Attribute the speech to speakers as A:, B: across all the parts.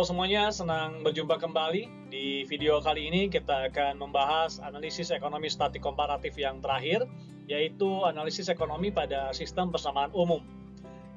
A: semuanya, senang berjumpa kembali. Di video kali ini kita akan membahas analisis ekonomi statik komparatif yang terakhir, yaitu analisis ekonomi pada sistem persamaan umum.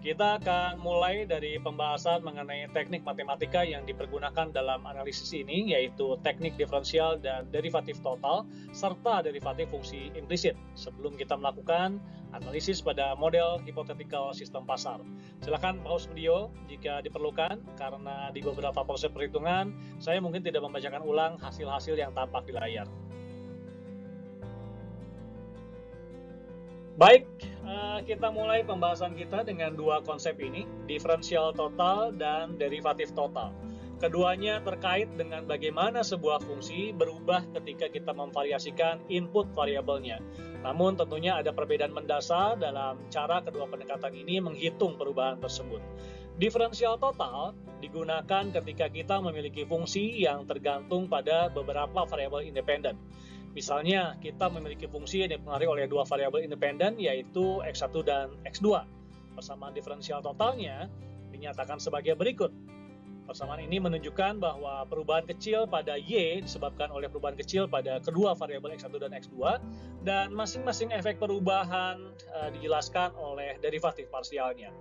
A: Kita akan mulai dari pembahasan mengenai teknik matematika yang dipergunakan dalam analisis ini, yaitu teknik diferensial dan derivatif total, serta derivatif fungsi implisit, sebelum kita melakukan analisis pada model hipothetical sistem pasar. Silakan pause video jika diperlukan, karena di beberapa proses perhitungan, saya mungkin tidak membacakan ulang hasil-hasil yang tampak di layar. Baik, kita mulai pembahasan kita dengan dua konsep ini, diferensial total dan derivatif total. Keduanya terkait dengan bagaimana sebuah fungsi berubah ketika kita memvariasikan input variabelnya. Namun tentunya ada perbedaan mendasar dalam cara kedua pendekatan ini menghitung perubahan tersebut. Diferensial total digunakan ketika kita memiliki fungsi yang tergantung pada beberapa variabel independen. Misalnya, kita memiliki fungsi yang dipengaruhi oleh dua variabel independen, yaitu X1 dan X2. Persamaan diferensial totalnya dinyatakan sebagai berikut. Persamaan ini menunjukkan bahwa perubahan kecil pada Y disebabkan oleh perubahan kecil pada kedua variabel X1 dan X2, dan masing-masing efek perubahan dijelaskan oleh derivatif parsialnya.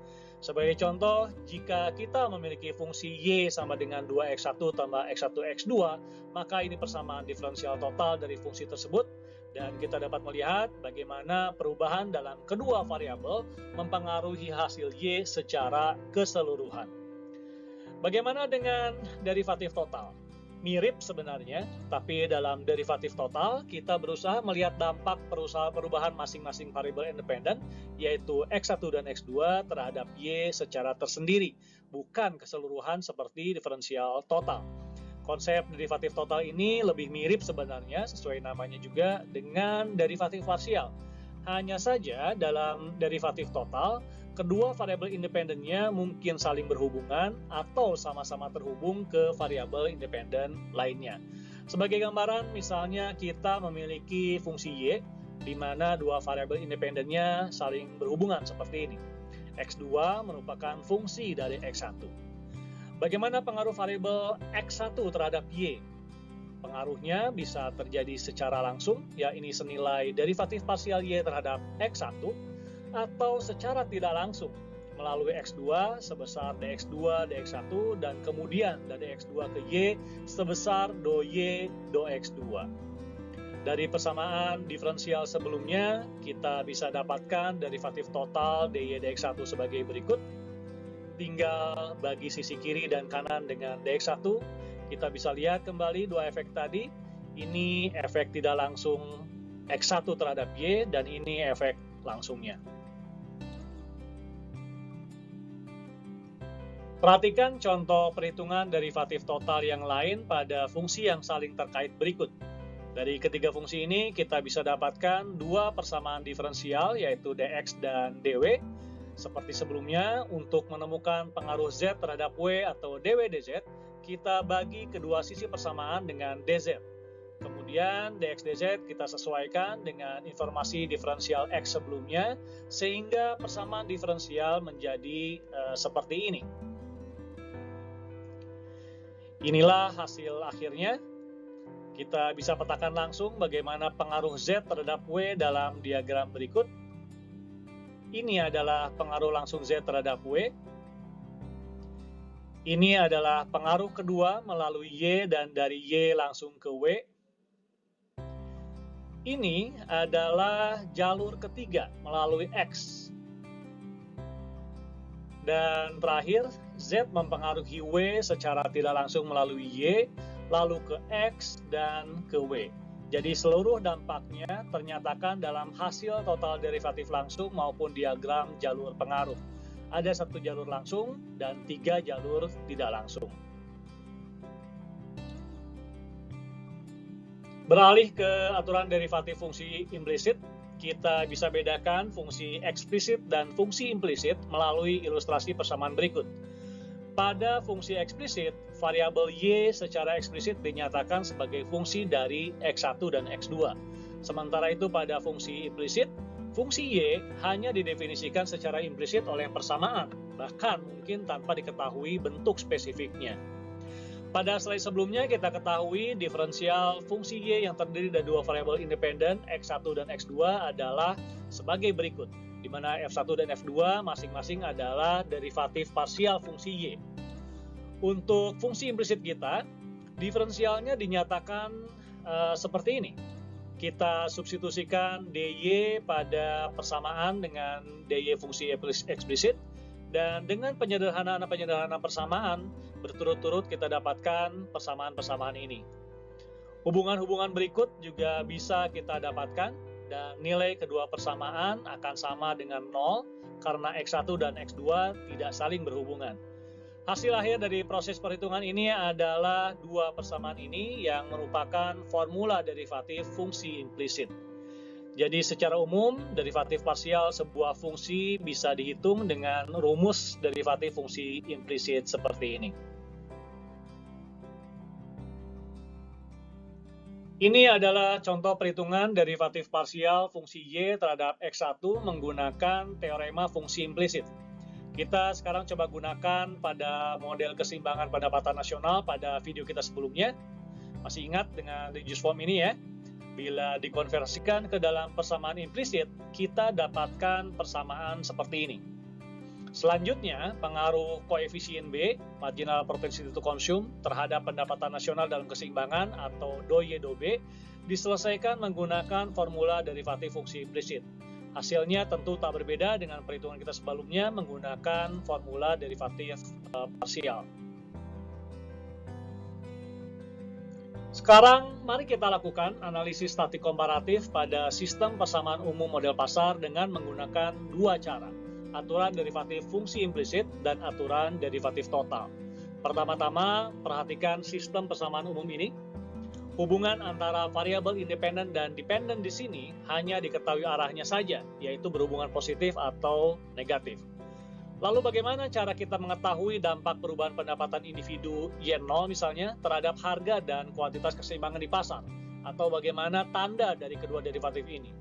A: Sebagai contoh, jika kita memiliki fungsi Y sama dengan 2X1 tambah X1 X2, maka ini persamaan diferensial total dari fungsi tersebut, dan kita dapat melihat bagaimana perubahan dalam kedua variabel mempengaruhi hasil Y secara keseluruhan. Bagaimana dengan derivatif total? Mirip sebenarnya, tapi dalam derivatif total kita berusaha melihat dampak perubahan masing-masing variabel independen, yaitu X1 dan X2 terhadap Y secara tersendiri, bukan keseluruhan seperti diferensial total. Konsep derivatif total ini lebih mirip sebenarnya, sesuai namanya juga, dengan derivatif parsial. Hanya saja dalam derivatif total, kedua variabel independennya mungkin saling berhubungan atau sama-sama terhubung ke variabel independen lainnya. Sebagai gambaran, misalnya kita memiliki fungsi Y, di mana dua variabel independennya saling berhubungan seperti ini. X2 merupakan fungsi dari X1. Bagaimana pengaruh variabel X1 terhadap Y? Pengaruhnya bisa terjadi secara langsung, ya ini senilai derivatif parsial Y terhadap X1, atau secara tidak langsung melalui X2 sebesar dx2 dx1 dan kemudian dari X2 ke Y sebesar dY dx2. Dari persamaan diferensial sebelumnya, kita bisa dapatkan derivatif total dy dx1 sebagai berikut. Tinggal bagi sisi kiri dan kanan dengan dx1, kita bisa lihat kembali dua efek tadi. Ini efek tidak langsung X1 terhadap Y, dan ini efek langsungnya. Perhatikan contoh perhitungan derivatif total yang lain pada fungsi yang saling terkait berikut. Dari ketiga fungsi ini, kita bisa dapatkan dua persamaan diferensial, yaitu dx dan dy. Seperti sebelumnya, untuk menemukan pengaruh z terhadap w atau dw dz, kita bagi kedua sisi persamaan dengan dz. Kemudian dx dz kita sesuaikan dengan informasi diferensial x sebelumnya, sehingga persamaan diferensial menjadi seperti ini. Inilah hasil akhirnya. Kita bisa petakan langsung bagaimana pengaruh z terhadap w dalam diagram berikut. Ini adalah pengaruh langsung z terhadap w. Ini adalah pengaruh kedua melalui Y dan dari Y langsung ke W. Ini adalah jalur ketiga melalui X. Dan terakhir, Z mempengaruhi W secara tidak langsung melalui Y, lalu ke X dan ke W. Jadi seluruh dampaknya ternyatakan dalam hasil total derivatif langsung maupun diagram jalur pengaruh. Ada satu jalur langsung dan tiga jalur tidak langsung. Beralih ke aturan derivatif fungsi implisit, kita bisa bedakan fungsi eksplisit dan fungsi implisit melalui ilustrasi persamaan berikut. Pada fungsi eksplisit, variabel Y secara eksplisit dinyatakan sebagai fungsi dari X1 dan X2. Sementara itu pada fungsi implisit, fungsi Y hanya didefinisikan secara implisit oleh persamaan, bahkan mungkin tanpa diketahui bentuk spesifiknya. Pada slide sebelumnya kita ketahui diferensial fungsi Y yang terdiri dari dua variabel independen X1 dan X2 adalah sebagai berikut, di mana F1 dan F2 masing-masing adalah derivatif parsial fungsi Y. Untuk fungsi implisit kita, diferensialnya dinyatakan seperti ini. Kita substitusikan dy pada persamaan dengan dy fungsi eksplisit, dan dengan penyederhanaan persamaan, berturut-turut kita dapatkan persamaan-persamaan ini. Hubungan-hubungan berikut juga bisa kita dapatkan, dan nilai kedua persamaan akan sama dengan 0 karena X1 dan X2 tidak saling berhubungan. Hasil akhir dari proses perhitungan ini adalah dua persamaan ini yang merupakan formula derivatif fungsi implisit. Jadi secara umum, derivatif parsial sebuah fungsi bisa dihitung dengan rumus derivatif fungsi implisit seperti ini. Ini adalah contoh perhitungan derivatif parsial fungsi Y terhadap X1 menggunakan teorema fungsi implisit. Kita sekarang coba gunakan pada model keseimbangan pendapatan nasional pada video kita sebelumnya. Masih ingat dengan reduced form ini ya? Bila dikonversikan ke dalam persamaan implisit, kita dapatkan persamaan seperti ini. Selanjutnya, pengaruh koefisien B, marginal propensity to consume, terhadap pendapatan nasional dalam keseimbangan atau DOY do B, diselesaikan menggunakan formula derivatif fungsi implisit. Hasilnya tentu tak berbeda dengan perhitungan kita sebelumnya menggunakan formula derivatif parsial. Sekarang, mari kita lakukan analisis statik komparatif pada sistem persamaan umum model pasar dengan menggunakan dua cara, aturan derivatif fungsi implisit dan aturan derivatif total. Pertama-tama, perhatikan sistem persamaan umum ini. Hubungan antara variabel independen dan dependen di sini hanya diketahui arahnya saja, yaitu berhubungan positif atau negatif. Lalu bagaimana cara kita mengetahui dampak perubahan pendapatan individu Y0 misalnya terhadap harga dan kuantitas keseimbangan di pasar? Atau bagaimana tanda dari kedua derivatif ini?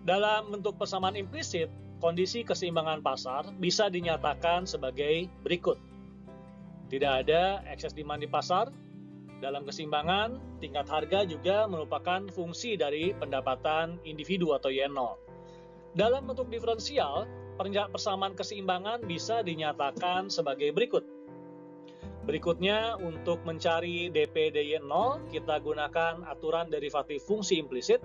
A: Dalam bentuk persamaan implisit, kondisi keseimbangan pasar bisa dinyatakan sebagai berikut. Tidak ada excess demand di pasar. Dalam keseimbangan, tingkat harga juga merupakan fungsi dari pendapatan individu atau Y0. Dalam bentuk diferensial, persamaan keseimbangan bisa dinyatakan sebagai berikut. Berikutnya, untuk mencari dp dy0, kita gunakan aturan derivatif fungsi implisit.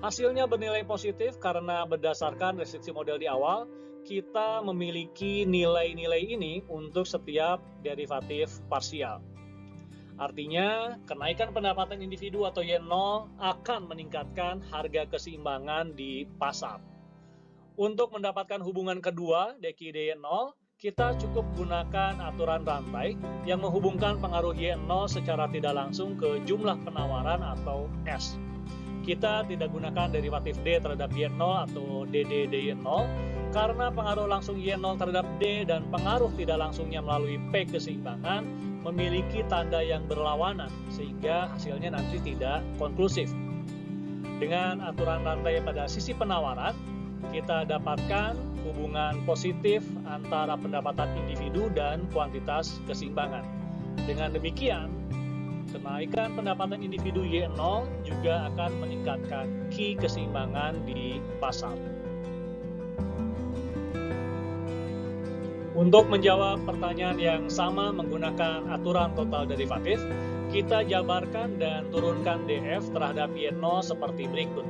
A: Hasilnya bernilai positif karena berdasarkan restriksi model di awal, kita memiliki nilai-nilai ini untuk setiap derivatif parsial. Artinya, kenaikan pendapatan individu atau Y0 akan meningkatkan harga keseimbangan di pasar. Untuk mendapatkan hubungan kedua, dq dy0, kita cukup gunakan aturan rantai yang menghubungkan pengaruh Y0 secara tidak langsung ke jumlah penawaran atau S. Kita tidak gunakan derivatif D terhadap Y0 atau dd dy0 karena pengaruh langsung Y0 terhadap D dan pengaruh tidak langsungnya melalui P keseimbangan memiliki tanda yang berlawanan sehingga hasilnya nanti tidak konklusif. Dengan aturan rantai pada sisi penawaran, kita dapatkan hubungan positif antara pendapatan individu dan kuantitas keseimbangan. Dengan demikian, kenaikan pendapatan individu Y0 juga akan meningkatkan Q keseimbangan di pasar. Untuk menjawab pertanyaan yang sama menggunakan aturan total derivatif, kita jabarkan dan turunkan df terhadap Y0 seperti berikut.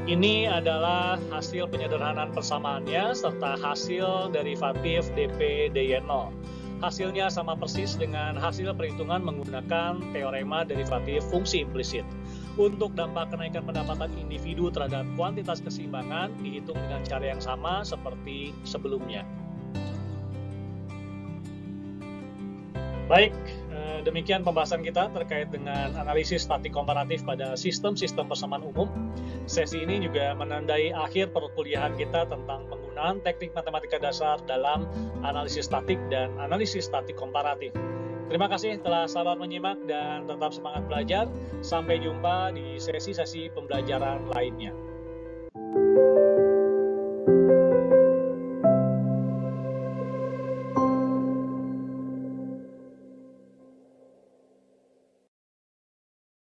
A: Ini adalah hasil penyederhanaan persamaannya serta hasil derivatif dp dy0. Hasilnya sama persis dengan hasil perhitungan menggunakan teorema derivatif fungsi implisit. Untuk dampak kenaikan pendapatan individu terhadap kuantitas keseimbangan dihitung dengan cara yang sama seperti sebelumnya. Baik, demikian pembahasan kita terkait dengan analisis statik komparatif pada sistem-sistem persamaan umum. Sesi ini juga menandai akhir perkuliahan kita tentang penggunaan teknik matematika dasar dalam analisis statik dan analisis statik komparatif. Terima kasih telah sabar menyimak dan tetap semangat belajar. Sampai jumpa di sesi-sesi pembelajaran lainnya.